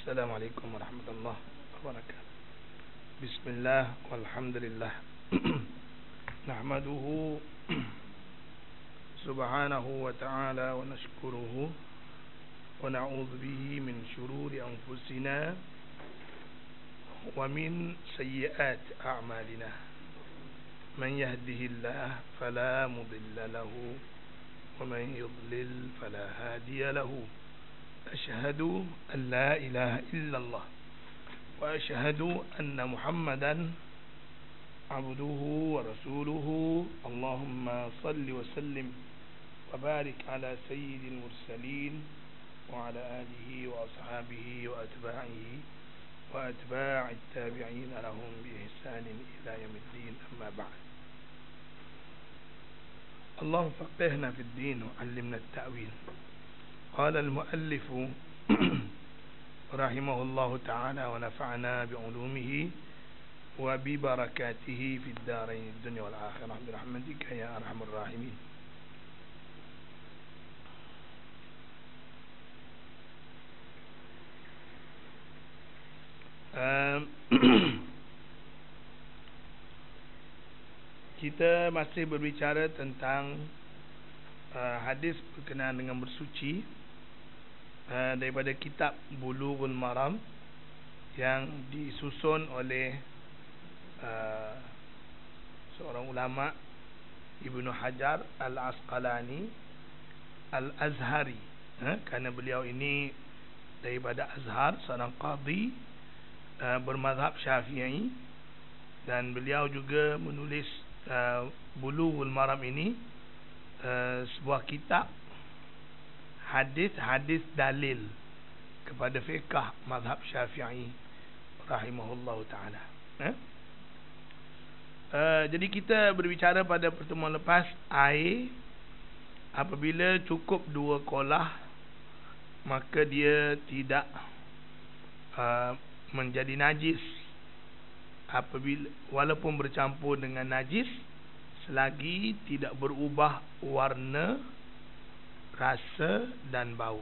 Assalamualaikum warahmatullahi wabarakatuh. Bismillah walhamdulillah. Nahmaduhu subhanahu wa ta'ala wa nashkuruhu wa na'udzu bihi min shururi anfusina wa min sayyiati a'malina. Man yahdihillahu fala mudilla lahu wa man yudlil fala hadiya lahu. أشهد أن لا إله إلا الله وأشهد أن محمدا عبده ورسوله. اللهم صل وسلم وبارك على سيد المرسلين وعلى آله وأصحابه وأتباعه وأتباع التابعين لهم بإحسان إلى يوم الدين. أما بعد. اللهم فقهنا في الدين وعلمنا التأويل. قال المؤلف رحمه الله تعالى ونفعنا بعلومه وببركاته في الدارين الدنيا والآخرة برحمتك يا أرحم الراحمين. Kita masih berbicara tentang hadis berkenaan dengan bersuci daripada kitab Bulughul Maram yang disusun oleh seorang ulama, Ibnu Hajar Al-Asqalani Al-Azhari, kerana beliau ini daripada Azhar, seorang qadhi bermazhab Syafi'i, dan beliau juga menulis Bulughul Maram ini sebuah kitab hadis-hadis dalil kepada fiqh mazhab Syafi'i rahimahullahu taala. Jadi kita berbicara pada pertemuan lepas, air apabila cukup 2 kolah maka dia tidak menjadi najis apabila walaupun bercampur dengan najis, selagi tidak berubah warna, rasa dan bau.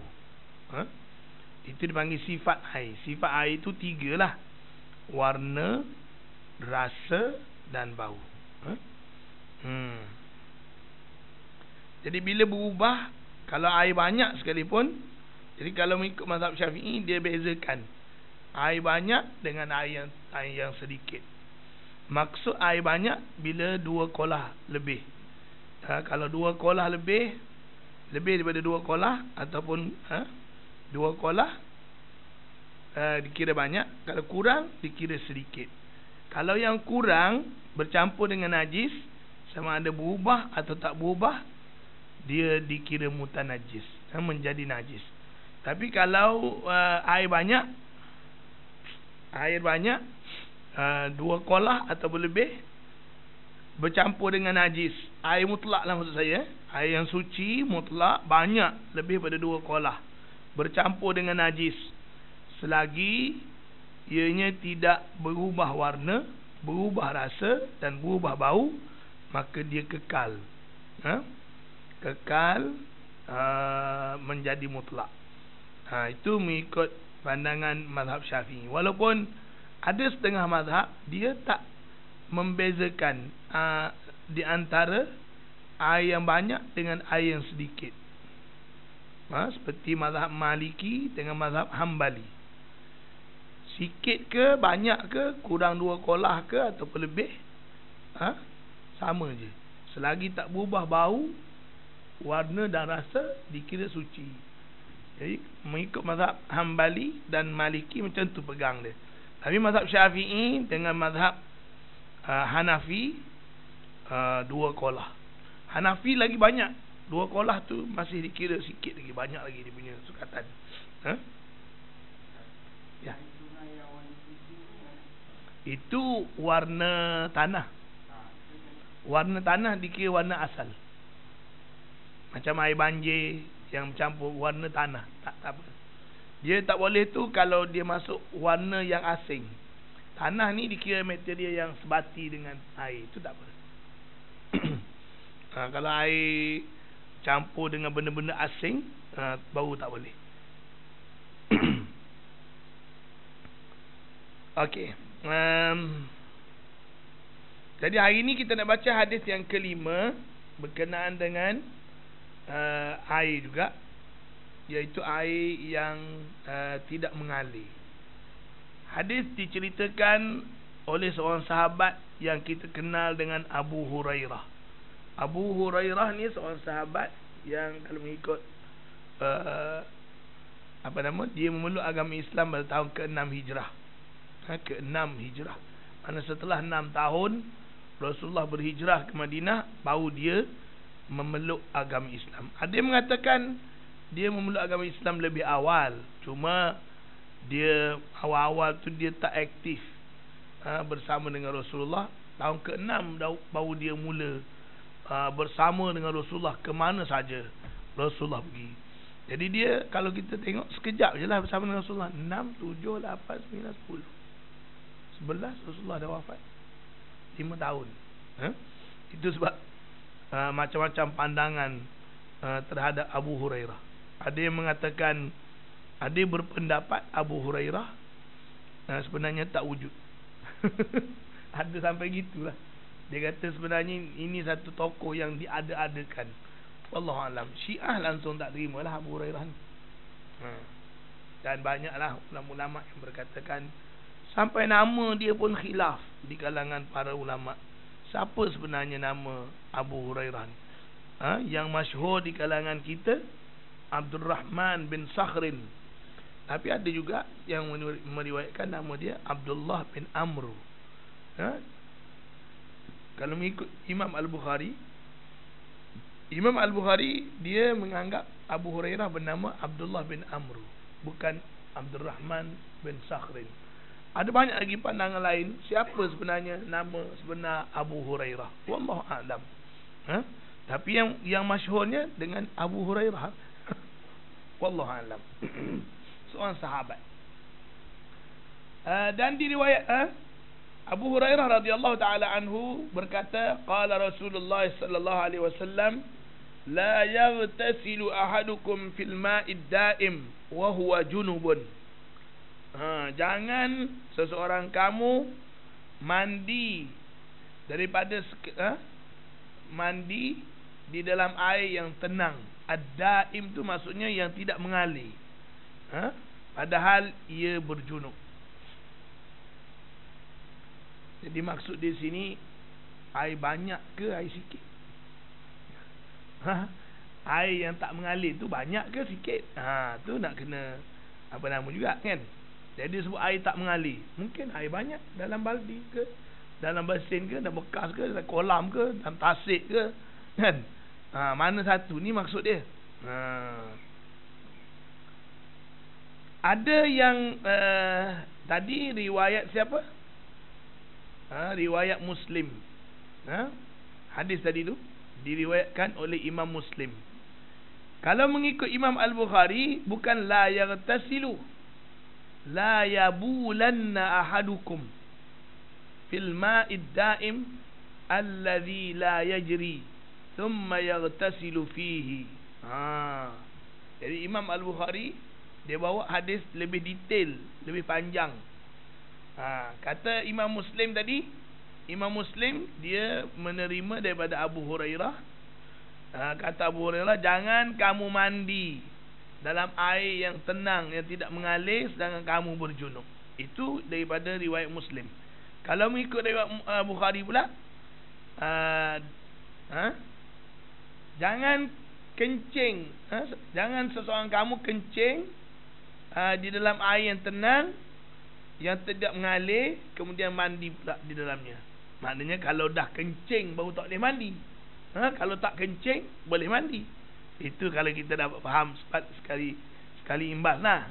Itu dipanggil sifat air. Sifat air itu 3 lah: warna, rasa dan bau. Jadi bila berubah, kalau air banyak sekalipun, jadi kalau mengikut mazhab Syafi'i, dia bezakan air banyak dengan air yang sedikit. Maksud air banyak bila 2 kolah lebih. Kalau 2 kolah lebih daripada 2 kolah ataupun 2 kolah dikira banyak. Kalau kurang dikira sedikit. Kalau yang kurang bercampur dengan najis, sama ada berubah atau tak berubah, dia dikira mutanajis, menjadi najis. Tapi kalau air banyak 2 kolah atau lebih bercampur dengan najis, air mutlak lah maksud saya, air yang suci mutlak banyak lebih pada 2 kolah bercampur dengan najis, selagi ianya tidak berubah warna, berubah rasa dan berubah bau, maka dia kekal menjadi mutlak. Itu mengikut pandangan mazhab Syafi'i. Walaupun ada setengah mazhab dia tak membezakan di antara air yang banyak dengan air yang sedikit, seperti mazhab Maliki dengan mazhab Hambali. Sikit ke banyak ke, kurang 2 kolah ke ataupun lebih, sama je, selagi tak berubah bau, warna dan rasa, dikira suci. Jadi mengikut mazhab Hambali dan Maliki macam tu pegang dia. Tapi mazhab Syafi'i dengan mazhab Hanafi 2 kolah. Hanafi lagi banyak. 2 kolah tu masih dikira sikit lagi, banyak lagi dia punya sukatan. Ya. Itu warna tanah. Warna tanah dikira warna asal. Macam air banjir yang campur warna tanah, tak apa. Dia tak boleh tu kalau dia masuk warna yang asing. Tanah ni dikira material yang sebati dengan air, itu tak apa. Kalau air campur dengan benda-benda asing, baru tak boleh. Okey. Jadi hari ini kita nak baca hadis yang kelima berkenaan dengan air juga, iaitu air yang tidak mengalir. Hadis diceritakan oleh seorang sahabat yang kita kenal dengan Abu Hurairah. Abu Hurairah ni seorang sahabat yang kalau mengikut dia memeluk agama Islam pada tahun ke-6 Hijrah. Ke-6 Hijrah. Mana setelah 6 tahun Rasulullah berhijrah ke Madinah, baru dia memeluk agama Islam. Ada yang mengatakan dia memeluk agama Islam lebih awal, cuma dia awal-awal tu dia tak aktif bersama dengan Rasulullah. Tahun ke-6 baru dia mula bersama dengan Rasulullah ke mana saja Rasulullah pergi. Jadi dia, kalau kita tengok sekejap je lah bersama dengan Rasulullah. 6, 7, 8, 9, 10 11 Rasulullah dah wafat. 5 tahun. Itu sebab macam-macam pandangan terhadap Abu Hurairah. Ada yang mengatakan, ada yang berpendapat Abu Hurairah sebenarnya tak wujud. Ada sampai gitulah. Dia kata sebenarnya ini satu tokoh yang diada-adakan. Wallahualam. Syiah langsung tak terima lah Abu Hurairah ni. Dan banyaklah ulama-ulama yang berkatakan, sampai nama dia pun khilaf di kalangan para ulama. Siapa sebenarnya nama Abu Hurairah ni? Yang masyhur di kalangan kita Abdul Rahman bin Sakhrin. Tapi ada juga yang meriwayatkan nama dia Abdullah bin Amr. Kalau mengikut Imam Al-Bukhari, dia menganggap Abu Hurairah bernama Abdullah bin Amr, bukan Abdul Rahman bin Sakhrin. Ada banyak lagi pandangan lain siapa sebenarnya nama sebenar Abu Hurairah. Wallahu a'lam. Tapi yang masyhurnya dengan Abu Hurairah. Wallahu a'lam. Seorang sahabat. Dan diriwayat Abu Hurairah radhiyallahu taala anhu berkata, qala Rasulullah sallallahu alaihi wasallam, la yaghtasilu ahadukum fil ma'id da'im wa huwa junubun. Jangan seseorang kamu mandi daripada mandi di dalam air yang tenang. Ad-da'im tu maksudnya yang tidak mengalir. Padahal ia berjunub. Jadi maksud di sini, air banyak ke air sikit? Air yang tak mengalir tu banyak ke sikit? Tu nak kena apa nama juga kan? Jadi sebut air tak mengalir, mungkin air banyak dalam baldi ke, dalam basin ke, dalam bekas ke, dalam kolam ke, dalam tasik ke, kan? Mana satu ni maksud dia? Ada yang tadi riwayat siapa? Riwayat Muslim. Hadis tadi tu diriwayatkan oleh Imam Muslim. Kalau mengikut Imam Al-Bukhari, bukan la yaghtasilu, la yabulanna ahadukum fil ma'id da'im alladhi la yajri thumma yaghtasilu fihi. Jadi Imam Al-Bukhari dia bawa hadis lebih detail, lebih panjang. Kata Imam Muslim tadi, Imam Muslim dia menerima daripada Abu Hurairah. Kata Abu Hurairah, jangan kamu mandi dalam air yang tenang, yang tidak mengalir sedangkan kamu berjunub. Itu daripada riwayat Muslim. Kalau mengikut riwayat Bukhari pula, jangan kencing, jangan seseorang kamu kencing di dalam air yang tenang, yang tidak mengalir, kemudian mandi pula di dalamnya. Maknanya kalau dah kencing baru tak boleh mandi. Kalau tak kencing boleh mandi. Itu kalau kita dapat faham sekali imbas lah.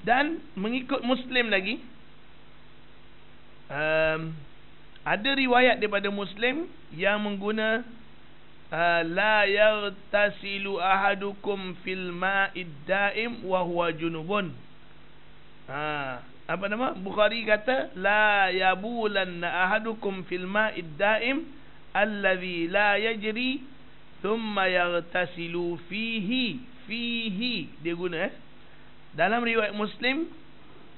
Dan mengikut Muslim lagi, ada riwayat daripada Muslim yang mengguna la yaghtasilu ahadukum fil ma'id da'im wa huwa junubun. Apa nama? Bukhari kata la yabulanna ahadukum fil ma'id da'im alladhi la yajri thumma yaghtasilu fihi fihi dia guna dalam riwayat Muslim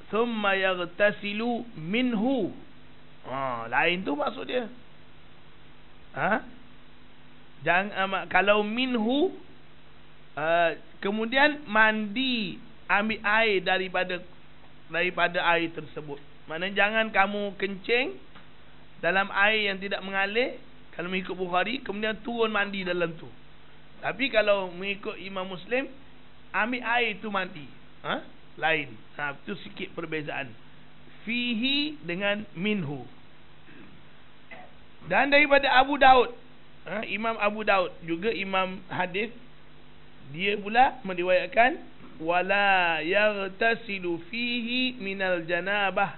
thumma yaghtasilu minhu. Lain tu maksud dia. Jangan kalau minhu kemudian mandi, ambil air daripada air tersebut. Maknanya jangan kamu kencing dalam air yang tidak mengalir kalau mengikut Bukhari, kemudian turun mandi dalam tu. Tapi kalau mengikut Imam Muslim, ambil air tu mandi. Lain. Itu sikit perbezaan. Fihi dengan minhu. Dan daripada Abu Daud, Imam Abu Daud juga imam hadis, dia pula meriwayatkan wala yaghtasilu fihi minal janabah.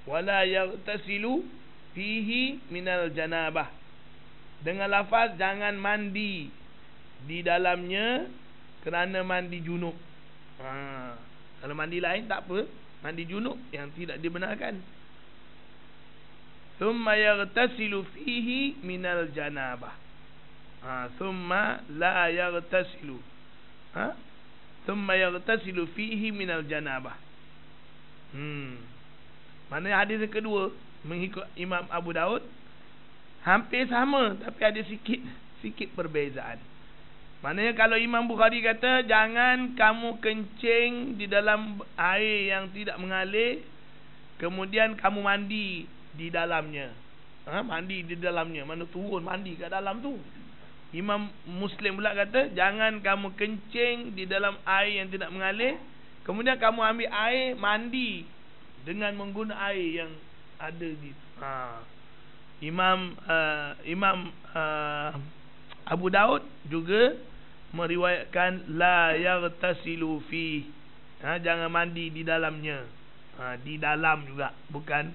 Wala yaghtasilu fihi minal janabah. Dengan lafaz jangan mandi di dalamnya kerana mandi junub. Kalau mandi lain tak apa, mandi junub yang tidak dibenarkan. Thumma yaghtasilu fihi minal janabah. Thumma la yaghtasilu. Thumma yaghtasilu fihi minal janabah. Mana hadis yang kedua mengikut Imam Abu Daud hampir sama, tapi ada sikit perbezaan. Maknanya kalau Imam Bukhari kata jangan kamu kencing di dalam air yang tidak mengalir, kemudian kamu mandi di dalamnya. Mandi di dalamnya, mana turun mandi kat dalam tu. Imam Muslim pula kata jangan kamu kencing di dalam air yang tidak mengalir, kemudian kamu ambil air mandi dengan menggunakan air yang ada di Imam Abu Daud juga meriwayatkan la yaghtasilu fi, jangan mandi di dalamnya. Di dalam juga, bukan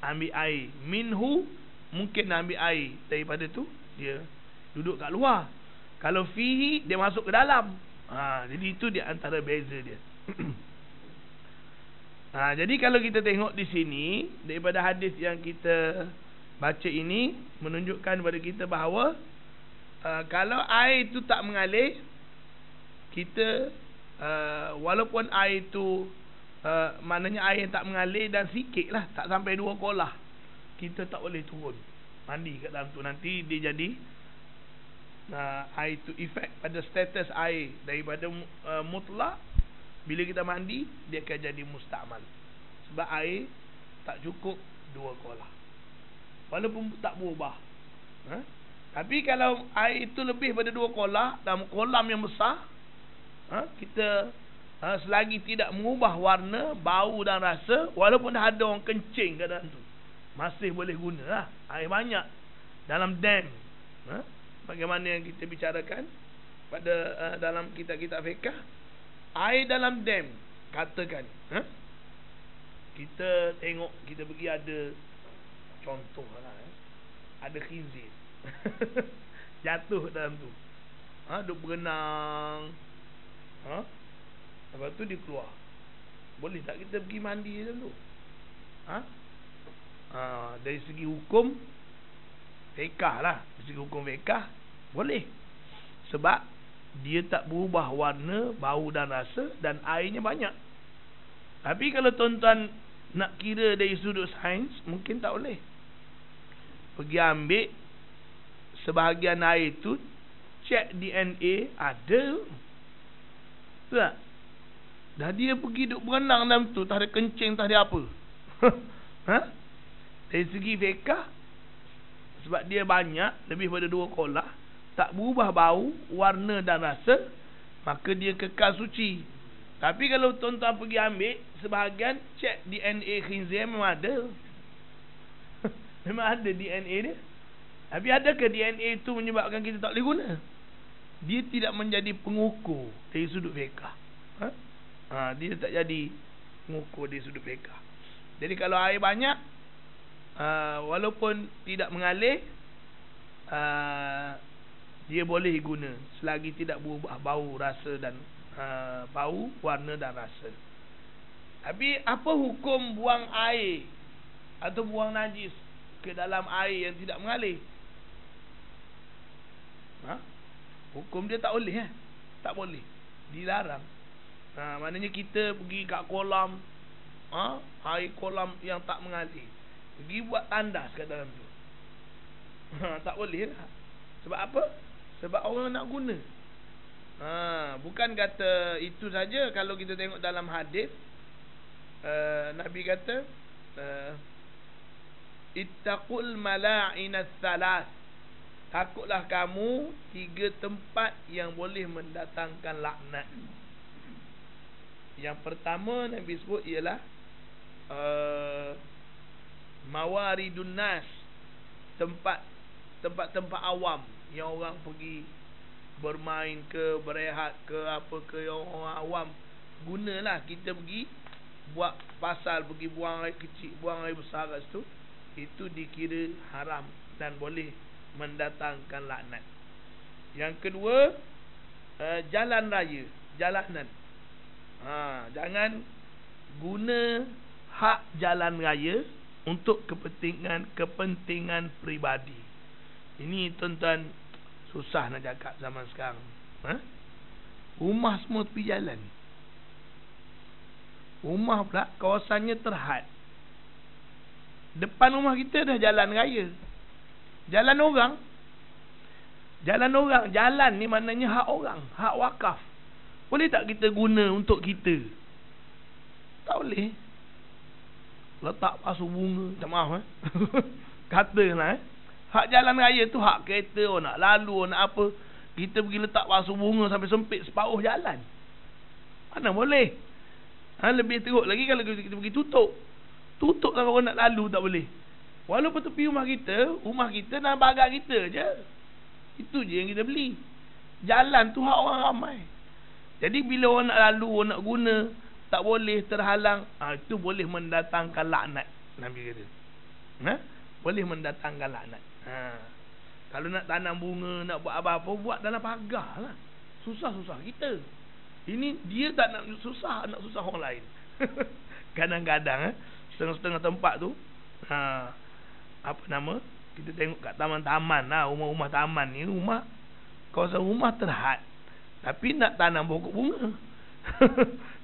ambil air. Minhu mungkin ambil air daripada tu, dia duduk kat luar. Kalau fihi dia masuk ke dalam. Jadi itu di antara beza dia. Jadi kalau kita tengok di sini daripada hadis yang kita baca ini menunjukkan kepada kita bahawa kalau air itu tak mengalir, kita walaupun air itu maknanya air yang tak mengalir dan sikit lah, tak sampai 2 kolah, kita tak boleh turun mandi kat dalam tu. Nanti dia jadi air itu efek pada status air daripada mutlak. Bila kita mandi, dia akan jadi mustakmal. Sebab air tak cukup 2 kolah, walaupun tak berubah. Tapi kalau air itu lebih pada 2 kolah dalam kolam yang besar, kita selagi tidak mengubah warna, bau dan rasa, walaupun dah ada orang kencing kat dalam tu, masih boleh guna lah. Air banyak dalam dam, bagaimana yang kita bicarakan pada dalam kitab-kitab fiqh. Air dalam dam, katakan kita tengok, kita pergi ada contoh lah, ada khinzir jatuh dalam tu, duk berenang, lepas tu dia keluar. Boleh tak kita pergi mandi dalam tu? Dari segi hukum fiqh lah, dari segi hukum fiqh boleh, sebab dia tak berubah warna, bau dan rasa, dan airnya banyak. Tapi kalau tuan-tuan nak kira dari sudut sains, mungkin tak boleh. Pergi ambil sebahagian air tu, cek DNA ada. Betul tak? Dah dia pergi duk berenang dalam tu, tak ada kencing, tak ada apa. Dari segi fiqh, sebab dia banyak, lebih pada 2 kolah, tak berubah bau, warna dan rasa, maka dia kekal suci. Tapi kalau tuan-tuan pergi ambil sebahagian, cek DNA khinzir, memang ada. Memang ada DNA dia. Tapi adakah DNA itu menyebabkan kita tak boleh guna? Dia tidak menjadi pengukur dari sudut fiqh. Dia tak jadi pengukur dari sudut fiqh. Jadi kalau air banyak, walaupun tidak mengalir, dia boleh guna selagi tidak berubah bau, rasa dan bau, warna dan rasa. Tapi apa hukum buang air atau buang najis ke dalam air yang tidak mengalir? Ha? Hukum dia tak boleh tak boleh. Dilarang. Maknanya kita pergi kat kolam, air kolam yang tak mengalir, pergi buat tandas kat dalam tu. Tak boleh lah. Sebab apa? Sebab orang nak guna. Bukan kata itu saja. Kalau kita tengok dalam hadis, Nabi kata, ittaqul mala'inat salas. Takutlah kamu 3 tempat yang boleh mendatangkan laknat. Yang pertama Nabi sebut ialah mawaridun nas, tempat-tempat awam yang orang pergi bermain ke, berehat ke, apa ke, yang orang awam gunalah. Kita pergi buat pasal, pergi buang air kecil, buang air besar kat situ, itu dikira haram dan boleh mendatangkan laknat. Yang kedua, jalan raya, jalanan. Jangan guna hak jalan raya untuk kepentingan peribadi. Ini tuan-tuan susah nak cakap zaman sekarang. Rumah semua tepi jalan. Rumah pula kawasannya terhad. Depan rumah kita dah jalan raya. Jalan orang. Jalan ni maknanya hak orang, hak wakaf. Boleh tak kita guna untuk kita? Tak boleh. Letak pasu bunga, tak maaf katalah hak jalan raya tu hak kereta, orang nak lalu, orang nak apa, kita pergi letak pasu bunga sampai sempit separuh jalan. Mana boleh? Lebih teruk lagi kalau kita pergi tutup sampai orang nak lalu, tak boleh. Walaupun tepi rumah kita dalam bagat kita je. Itu je yang kita beli. Jalan tu hak orang ramai. Jadi bila orang nak lalu, orang nak guna, tak boleh, terhalang, itu boleh mendatangkan laknat. Nabi kata boleh mendatangkan laknat. Kalau nak tanam bunga, nak buat apa-apa, buat dalam pagar lah. Susah-susah kita. Ini dia tak nak susah, nak susah orang lain. Kadang-kadang setengah-setengah tempat tu, apa nama, kita tengok kat taman-taman lah, rumah-rumah taman ni, kawasan rumah terhad, tapi nak tanam pokok bunga.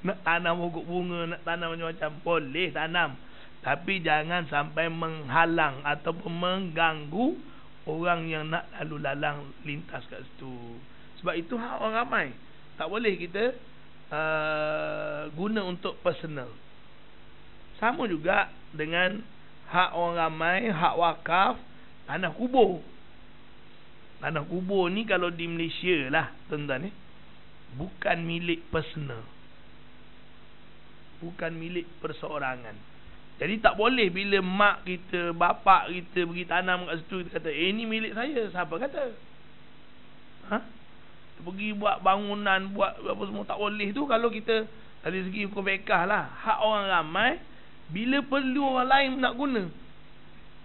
Nak tanam pokok bunga, nak tanam macam-macam, boleh tanam, tapi jangan sampai menghalang ataupun mengganggu orang yang nak lalu lalang lintas kat situ. Sebab itu hak orang ramai. Tak boleh kita guna untuk personal. Sama juga dengan hak orang ramai, hak wakaf, tanah kubur. Tanah kubur ni kalau di Malaysia lah, tuan-tuan, bukan milik personal, bukan milik perseorangan. Jadi tak boleh bila mak kita, bapak kita pergi tanam kat situ, kita kata, ni milik saya. Siapa kata? Pergi buat bangunan, buat apa semua, tak boleh tu. Kalau kita dari segi hukum fiqh lah, hak orang ramai, bila perlu orang lain nak guna,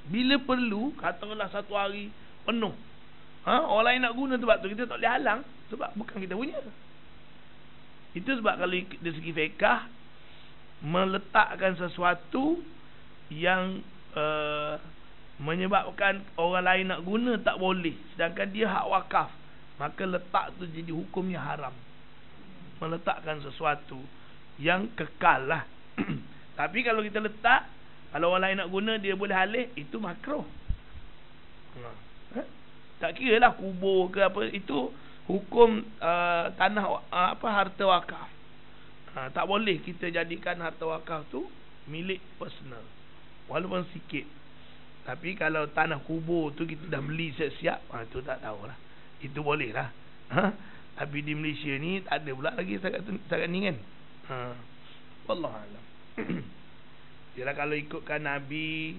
bila perlu, katakanlah satu hari penuh, orang lain nak guna tempat tu, kita tak boleh halang, sebab bukan kita punya. Itu sebab kalau dari segi fiqh, meletakkan sesuatu yang menyebabkan orang lain nak guna tak boleh, sedangkan dia hak wakaf, maka letak tu jadi hukumnya haram. Meletakkan sesuatu yang kekal lah. Tapi kalau kita letak, kalau orang lain nak guna, dia boleh alih, itu makruh. Tak kira lah kubur ke apa, itu hukum tanah, harta wakaf. Tak boleh kita jadikan harta wakaf tu milik personal, walaupun sikit. Tapi kalau tanah kubur tu kita dah beli siap-siap, tu tak tahulah, itu boleh lah. Tapi di Malaysia ni tak ada pula lagi setakat ni kan. Wallahualam. Yalah, kalau ikutkan Nabi,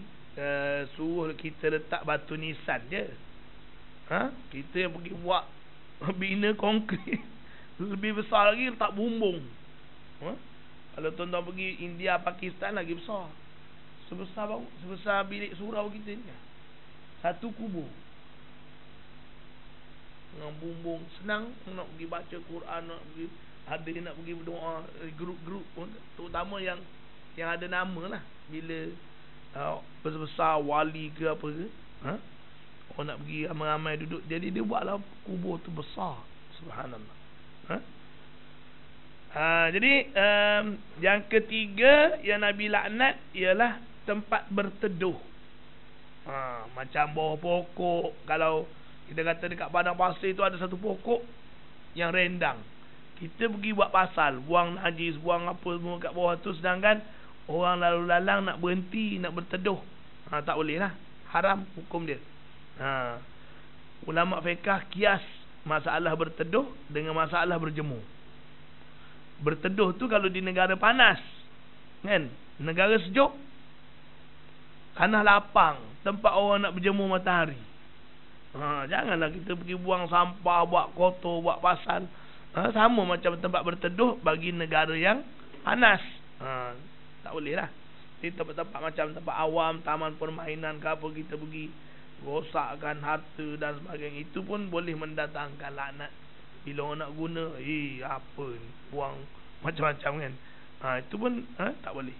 suruh kita letak batu nisan je. Kita yang pergi buat bina konkrit lebih besar lagi, letak bumbung. Kalau tuan-tuan pergi India, Pakistan, lagi besar. Sebesar bilik surau kita ni. Satu kubur dengan bumbung. Senang nak pergi baca Quran, nak pergi, ada yang nak pergi berdoa, grup-grup, terutama yang ada nama lah. Bila besar wali ke apa ke, Orang nak pergi ramai-ramai duduk. Jadi dia buatlah kubur tu besar. Subhanallah. Jadi yang ketiga yang Nabi laknat ialah tempat berteduh. Macam bawah pokok. Kalau kita kata dekat padang pasir tu ada satu pokok yang rendang, kita pergi buat pasal, buang najis, buang apa semua kat bawah tu, sedangkan orang lalu lalang nak berhenti, nak berteduh, tak boleh lah. Haram hukum dia. Ulama fiqh kias masalah berteduh dengan masalah berjemur. Berteduh tu kalau di negara panas, kan, negara sejuk, tanah lapang, tempat orang nak berjemur matahari. Janganlah kita pergi buang sampah, buat kotor, buat pasal. Sama macam tempat berteduh bagi negara yang panas. Tak boleh lah. Di tempat-tempat macam tempat awam, taman permainan ke apa, kita pergi rosakkan harta dan sebagainya, itu pun boleh mendatangkan laknat. Bila orang nak guna, apa ni, buang macam-macam kan. Itu pun tak boleh.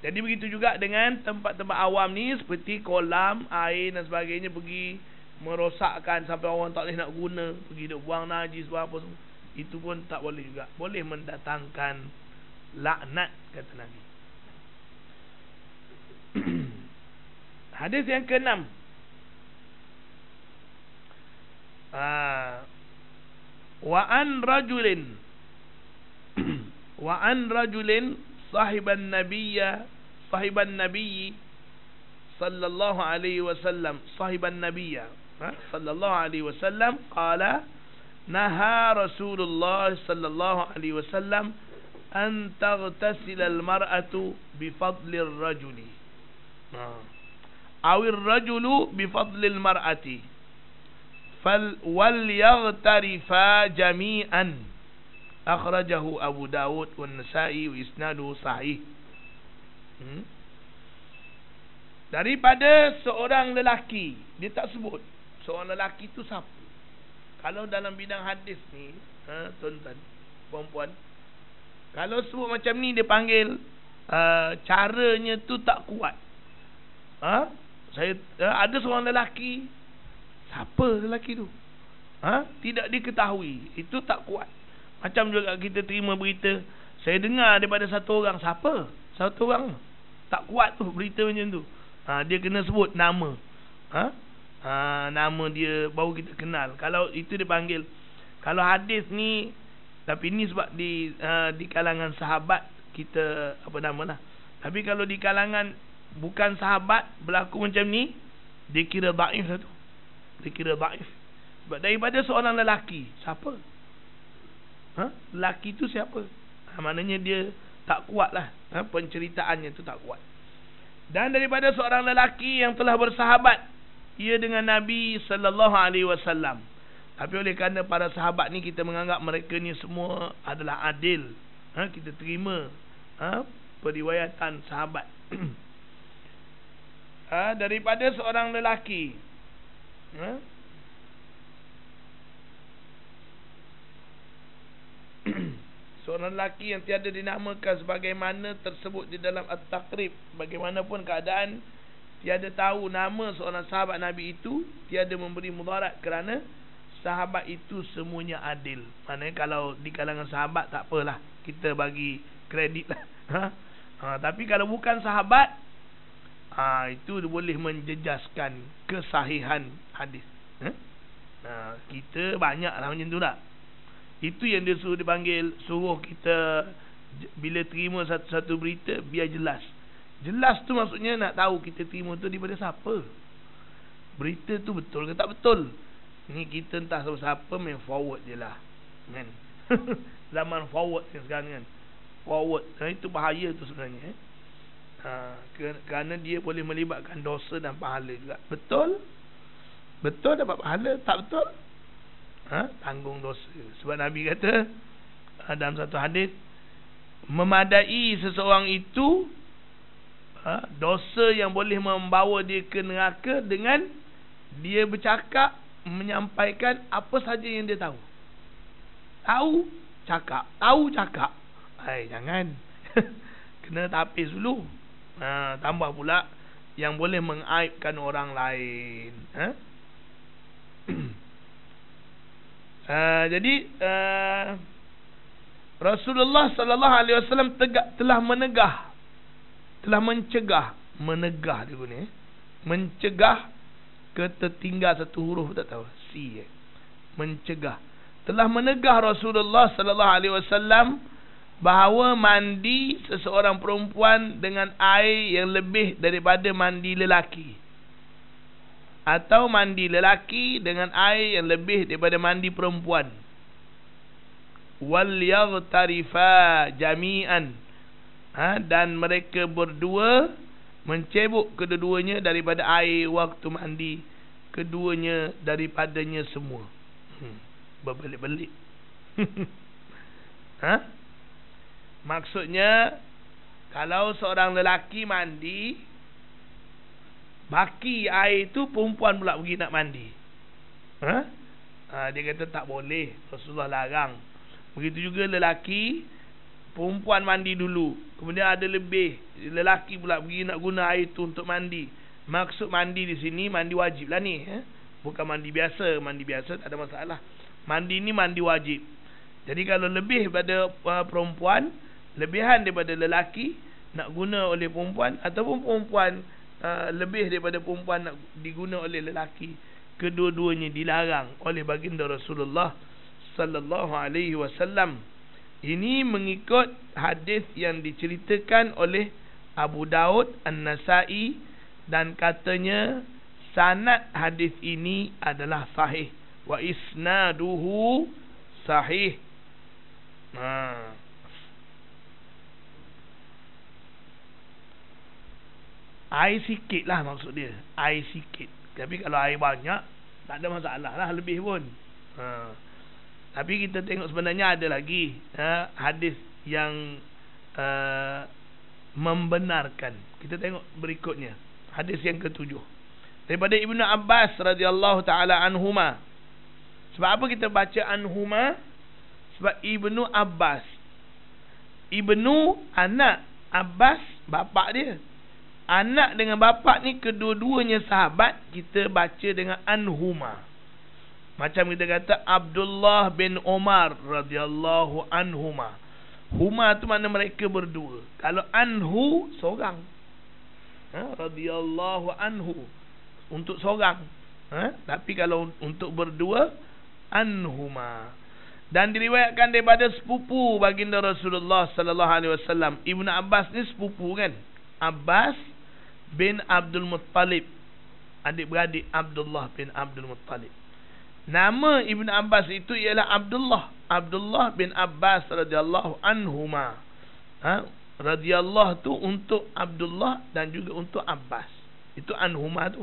Jadi begitu juga dengan tempat-tempat awam ni, seperti kolam, air dan sebagainya, pergi merosakkan sampai orang tak boleh nak guna, pergi duk buang najis, buang apa semua, itu pun tak boleh juga. Boleh mendatangkan laknat, kata Nabi. Hadis yang ke-6. Wa an rajulin sahiban nabiyyi sallallahu alaihi wasallam, sallallahu alaihi wasallam qala naha Rasulullah sallallahu alaihi wasallam an taghtasila al-mar'atu bi fadli ar-rajuli aw ar-rajulu bi fadli al-mar'ati wal yaghtarifa jami'an. Akhrajahu Abu Dawud wa Nasa'i wa isnaduhu sahih. Daripada seorang lelaki, dia tak sebut seorang lelaki tu siapa. Kalau dalam bidang hadis ni, tuan-tuan, puan-puan, kalau sebut macam ni, dia panggil caranya tu tak kuat. Ada seorang lelaki, siapa lelaki tu? Tidak diketahui. Itu tak kuat. Macam juga kita terima berita, saya dengar daripada satu orang. Siapa? Satu orang. Tak kuat tu berita macam tu. Dia kena sebut nama. Nama dia baru kita kenal. Kalau itu dia panggil. Kalau hadis ni, tapi ni sebab di kalangan sahabat kita apa nama lah. Tapi kalau di kalangan bukan sahabat berlaku macam ni, dia kira dhaif lah tu. Dia kira dhaif. Sebab daripada seorang lelaki, siapa? Lelaki tu siapa? Maknanya dia tak kuat lah. Penceritaannya tu tak kuat. Dan daripada seorang lelaki yang telah bersahabat ia dengan Nabi sallallahu alaihi wasallam. Tapi oleh kerana para sahabat ni kita menganggap mereka ni semua adalah adil, kita terima periwayatan sahabat. Daripada seorang lelaki, seorang lelaki yang tiada dinamakan sebagaimana tersebut di dalam At-Taqrib. Bagaimanapun keadaan, tiada tahu nama seorang sahabat Nabi itu, tiada memberi mudarat kerana sahabat itu semuanya adil. Maknanya kalau di kalangan sahabat tak apalah, kita bagi kredit lah. Tapi kalau bukan sahabat, itu boleh menjejaskan kesahihan hadis. Kita banyak lah macam tu tak? Itu yang dia suruh dipanggil, suruh kita bila terima satu-satu berita biar jelas. Jelas tu maksudnya nak tahu kita terima tu daripada siapa. Berita tu betul ke tak betul. Ni kita entah siapa, main forward je lah, kan? Zaman forward sekarang kan. Forward, itu bahaya tu sebenarnya. Kerana dia boleh melibatkan dosa dan pahala juga. Betul? Betul dapat pahala, tak betul? Tanggung dosa. Sebab Nabi kata dalam satu hadis, memadai seseorang itu dosa yang boleh membawa dia ke neraka dengan dia bercakap, menyampaikan apa saja yang dia tahu. Tahu cakap. Jangan. Kena tapis dulu. Tambah pula yang boleh mengaibkan orang lain. Jadi Rasulullah sallallahu alaihi wasallam telah mencegah dia guna mencegah tertinggal satu huruf tak tahu mencegah, telah menegah Rasulullah sallallahu alaihi wasallam bahawa mandi seseorang perempuan dengan air yang lebih daripada mandi lelaki, atau mandi lelaki dengan air yang lebih daripada mandi perempuan. Wal yaghtarifa jami'an, dan mereka berdua mencebok kedua-duanya daripada air waktu mandi keduanya daripadanya semua. Berbelit-belit. Maksudnya, kalau seorang lelaki mandi, baki air tu perempuan pula pergi nak mandi. Dia kata tak boleh, Rasulullah larang. Begitu juga lelaki, perempuan mandi dulu, kemudian ada lebih, lelaki pula pergi nak guna air tu untuk mandi. Maksud mandi di sini mandi wajib lah ni, bukan mandi biasa. Mandi biasa tak ada masalah. Mandi ni mandi wajib. Jadi kalau lebih daripada perempuan, lebihan daripada lelaki nak guna oleh perempuan, ataupun perempuan lebih daripada perempuan nak diguna oleh lelaki, kedua-duanya dilarang oleh baginda Rasulullah sallallahu alaihi wasallam. Ini mengikut hadis yang diceritakan oleh Abu Daud, An-Nasai, dan katanya sanad hadis ini adalah sahih wa isnaduhu sahih. Air sikit lah maksud dia, air sikit. Tapi kalau air banyak tak ada masalah lah, lebih pun. Tapi kita tengok sebenarnya ada lagi hadis yang membenarkan. Kita tengok berikutnya, hadis yang ke-7 daripada Ibnu Abbas radhiyallahu taala anhuma. Sebab apa kita baca anhuma? Sebab Ibnu Abbas, Ibnu anak, Abbas bapak dia. Anak dengan bapak ni kedua-duanya sahabat, kita baca dengan anhuma. Macam kita kata Abdullah bin Umar radhiyallahu anhuma. Huma tu makna mereka berdua. Kalau anhu, seorang. Radhiyallahu anhu, untuk seorang. Tapi kalau untuk berdua, anhuma. Dan diriwayatkan daripada sepupu baginda Rasulullah sallallahu alaihi wasallam. Ibnu Abbas ni sepupu kan? Abbas bin Abdul Muttalib, adik-beradik Abdullah bin Abdul Muttalib. Nama Ibn Abbas itu ialah Abdullah bin Abbas radhiyallahu anhuma. Radhiyallahu tu untuk Abdullah dan juga untuk Abbas. Itu anhuma tu.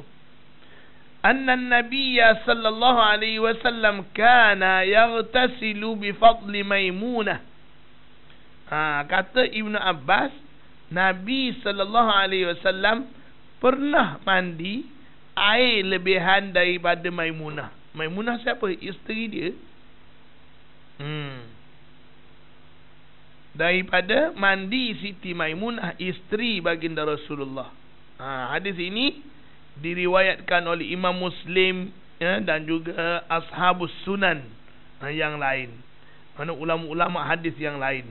Anna Nabiyya sallallahu alaihi wasallam kana yaghtasilu bi fadli Maimunah. Kata Ibn Abbas, Nabi sallallahu alaihi wasallam pernah mandi air lebihan daripada Maimunah. Maimunah siapa? Isteri dia. Daripada mandi Siti Maimunah, isteri baginda Rasulullah. Hadis ini diriwayatkan oleh Imam Muslim dan juga Ashabus Sunan yang lain. Mana ulama-ulama hadis yang lain.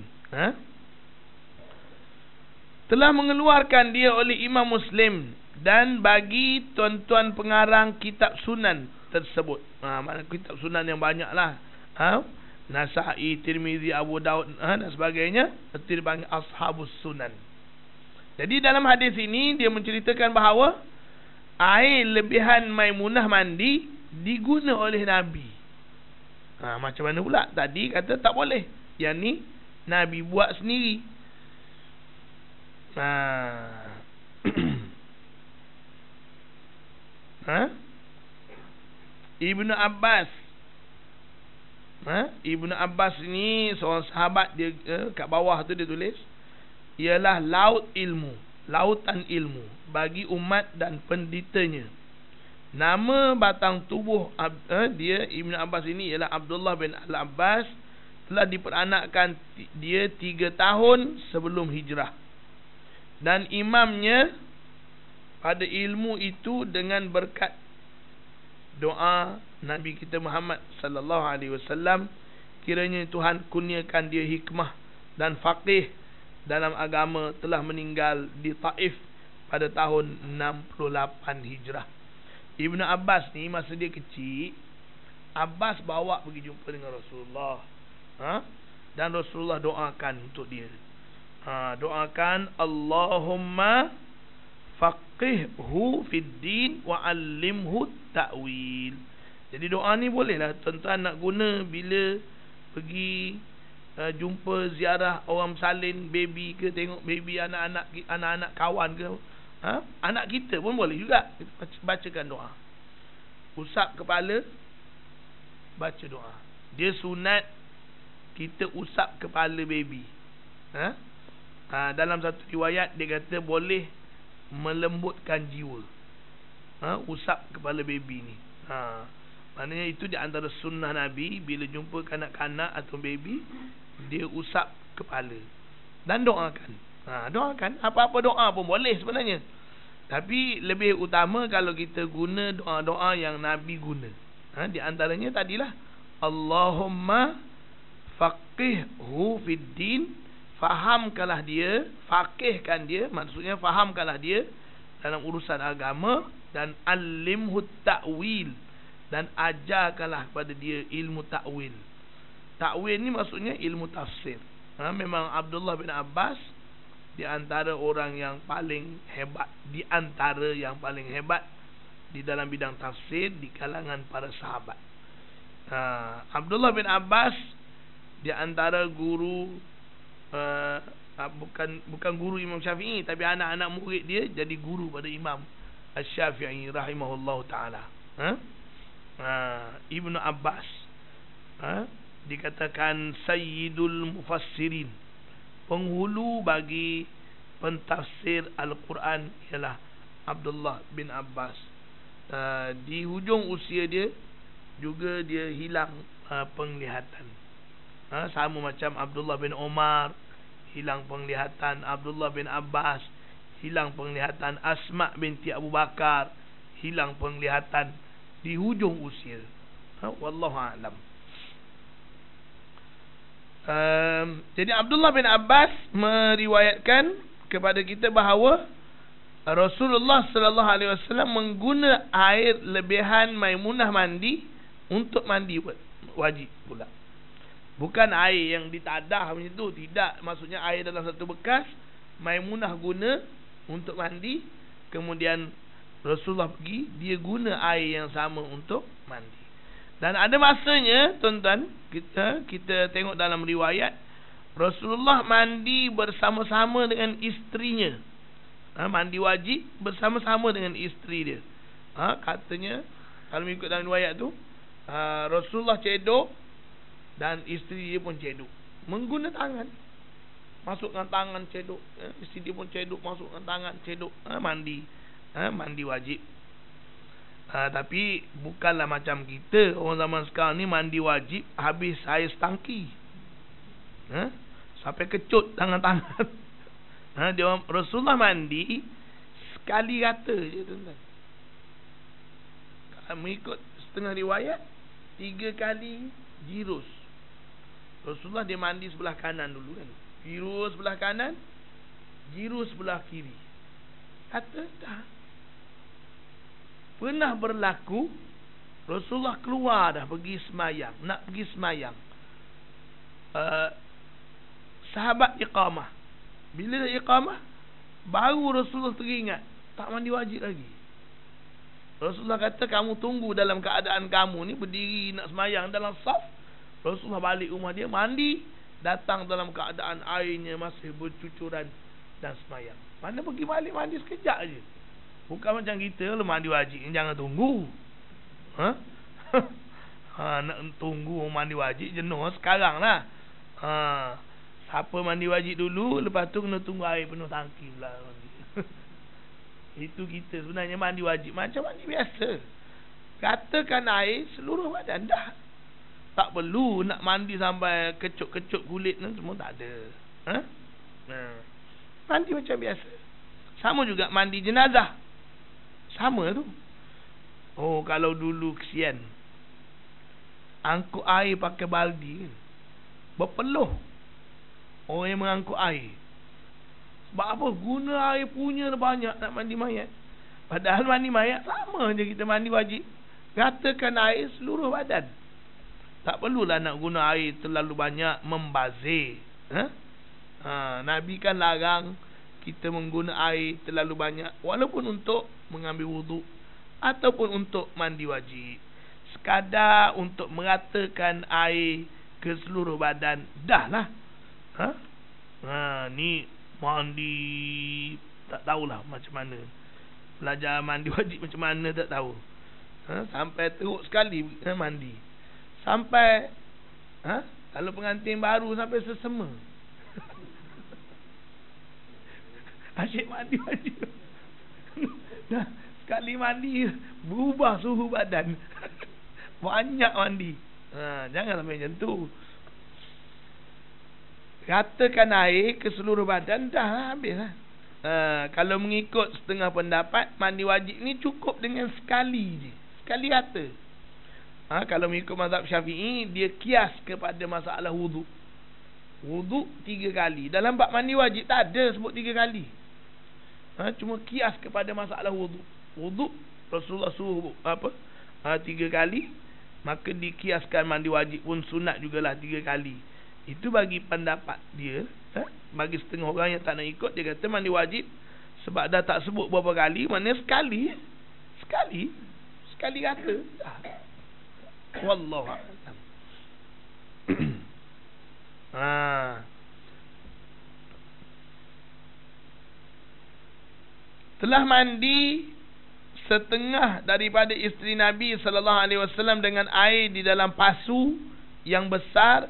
Telah mengeluarkan dia oleh Imam Muslim dan bagi tuan-tuan pengarang kitab Sunan tersebut. Mana kitab Sunan yang banyak lah. Nasai, Tirmizi, Abu Daud dan sebagainya. Itu dipanggil Ashabus Sunan. Jadi dalam hadis ini dia menceritakan bahawa air lebihan Maimunah mandi diguna oleh Nabi. Macam mana pula? Tadi kata tak boleh. Yang ni Nabi buat sendiri. Ibnu Abbas. Ibnu Abbas ni seorang sahabat, dia kat bawah tu dia tulis ialah laut ilmu, lautan ilmu bagi umat dan pendetanya. Nama batang tubuh dia Ibnu Abbas ini ialah Abdullah bin Al-Abbas. Telah diperanakkan dia 3 tahun sebelum hijrah. Dan imamnya pada ilmu itu dengan berkat doa Nabi kita Muhammad sallallahu alaihi wasallam, kiranya Tuhan kurniakan dia hikmah dan faqih dalam agama, telah meninggal di Taif pada tahun 68 Hijrah. Ibnu Abbas ni masa dia kecil, Abbas bawa pergi jumpa dengan Rasulullah. Dan Rasulullah doakan untuk dia. Doakan, Allahumma faqihhu fid din wa 'allimhu ta'wil. Jadi doa ni bolehlah tuan-tuan nak guna bila pergi jumpa ziarah orang salin baby ke, tengok baby anak-anak kawan ke, anak kita pun boleh juga bacakan doa. Usap kepala, baca doa. Dia sunat kita usap kepala baby. Dalam satu riwayat dia kata boleh melembutkan jiwa. Usap kepala baby ni. Maknanya itu di antara sunnah Nabi, bila jumpa kanak-kanak atau baby, dia usap kepala dan doakan. Doakan apa-apa doa pun boleh sebenarnya. Tapi lebih utama kalau kita guna doa-doa yang Nabi guna. Di antaranya tadilah Allahumma faqihhu fid din, fahamkanlah dia, faqihkan dia, maksudnya fahamkanlah dia dalam urusan agama, dan alimhu ta'wil, dan ajarkanlah kepada dia ilmu ta'wil. Ta'wil ni maksudnya ilmu tafsir. Memang Abdullah bin Abbas di antara orang yang paling hebat, di antara yang paling hebat di dalam bidang tafsir di kalangan para sahabat. Abdullah bin Abbas di antara guru, bukan guru Imam Syafi'i, tapi anak-anak murid dia jadi guru pada Imam Asy-Syafi'i rahimahullahu taala. Ibnu Abbas dikatakan Sayyidul Mufassirin, penghulu bagi pentafsir Al-Quran ialah Abdullah bin Abbas. Di hujung usia dia juga dia hilang penglihatan. Sama macam Abdullah bin Umar hilang penglihatan, Abdullah bin Abbas hilang penglihatan, Asma binti Abu Bakar hilang penglihatan di hujung usia. Wallahu a'lam. Jadi Abdullah bin Abbas meriwayatkan kepada kita bahawa Rasulullah sallallahu alaihi wasallam mengguna air lebihan Maimunah mandi untuk mandi wajib pula. Bukan air yang ditadah macam tu, tidak. Maksudnya air dalam satu bekas, Maimunah guna untuk mandi, kemudian Rasulullah pergi, dia guna air yang sama untuk mandi. Dan ada masanya tuan-tuan, kita tengok dalam riwayat, Rasulullah mandi bersama-sama dengan isterinya. Mandi wajib bersama-sama dengan isteri dia. Katanya, kalau mengikut dalam riwayat tu, Rasulullah cedok dan isteri dia pun cedok. Mengguna tangan. Masukkan tangan cedok. Isteri dia pun cedok, masukkan tangan cedok. Mandi. Mandi wajib. Tapi bukanlah macam kita orang zaman sekarang ni mandi wajib habis air setangki. Sampai kecut tangan-tangan. Dia Rasulullah mandi sekali rata je tuan-tuan. Mengikut setengah riwayat 3 kali jirus. Rasulullah dia mandi sebelah kanan dulu kan. Jirus sebelah kanan, jirus sebelah kiri. Kata dah. Pernah berlaku Rasulullah keluar dah pergi semayang, nak pergi semayang. Sahabat iqamah. Bila dah iqamah, baru Rasulullah teringat tak mandi wajib lagi. Rasulullah kata, kamu tunggu dalam keadaan kamu ni berdiri nak semayang dalam saf. Rasulullah balik rumah dia, mandi, datang dalam keadaan airnya masih bercucuran dan semayang. Mana pergi balik mandi sekejap je. Bukan macam kita, kalau mandi wajib jangan tunggu. Nak tunggu mandi wajib jenuh sekarang lah. Siapa mandi wajib dulu, lepas tu kena tunggu air penuh tangki pula. Itu kita sebenarnya mandi wajib macam mandi biasa. Katakan air seluruh badan dah. Tak perlu nak mandi sampai kecut-kecut kulit ni, semua tak ada. Mandi macam biasa. Sama juga mandi jenazah. Sama tu. Oh, kalau dulu kesian, angkut air pakai baldi kan, berpeluh orang yang mengangkut air. Sebab apa? Guna air punya banyak nak mandi mayat. Padahal mandi mayat sama je kita mandi wajib. Ratakan air seluruh badan. Tak perlulah nak guna air terlalu banyak, membazir. Nabi kan larang kita mengguna air terlalu banyak, walaupun untuk mengambil wuduk ataupun untuk mandi wajib. Sekadar untuk meratakan air ke seluruh badan, dah lah. Ni mandi tak tahulah macam mana, belajar mandi wajib macam mana tak tahu. Sampai teruk sekali mandi. Sampai kalau pengantin baru sampai sesema. Asyik mandi wajib. Dah sekali mandi berubah suhu badan. Banyak mandi. Jangan sampai macam tu. Ratakan air ke seluruh badan, dah habis lah. Kalau mengikut setengah pendapat, mandi wajib ni cukup dengan sekali je. Sekali rata. Kalau mengikut mazhab Syafi'i, dia kias kepada masalah wuduk. Wuduk 3 kali. Dalam bab mandi wajib tak ada sebut 3 kali. Cuma kias kepada masalah wuduk. Wuduk Rasulullah suruh 3 kali, maka dikiaskan mandi wajib pun sunat jugalah 3 kali. Itu bagi pendapat dia. Bagi setengah orang yang tak nak ikut, dia kata mandi wajib sebab dah tak sebut berapa kali, maknanya sekali. Sekali kata. Wallahu a'lam. Telah mandi setengah daripada isteri Nabi sallallahu alaihi wasallam dengan air di dalam pasu yang besar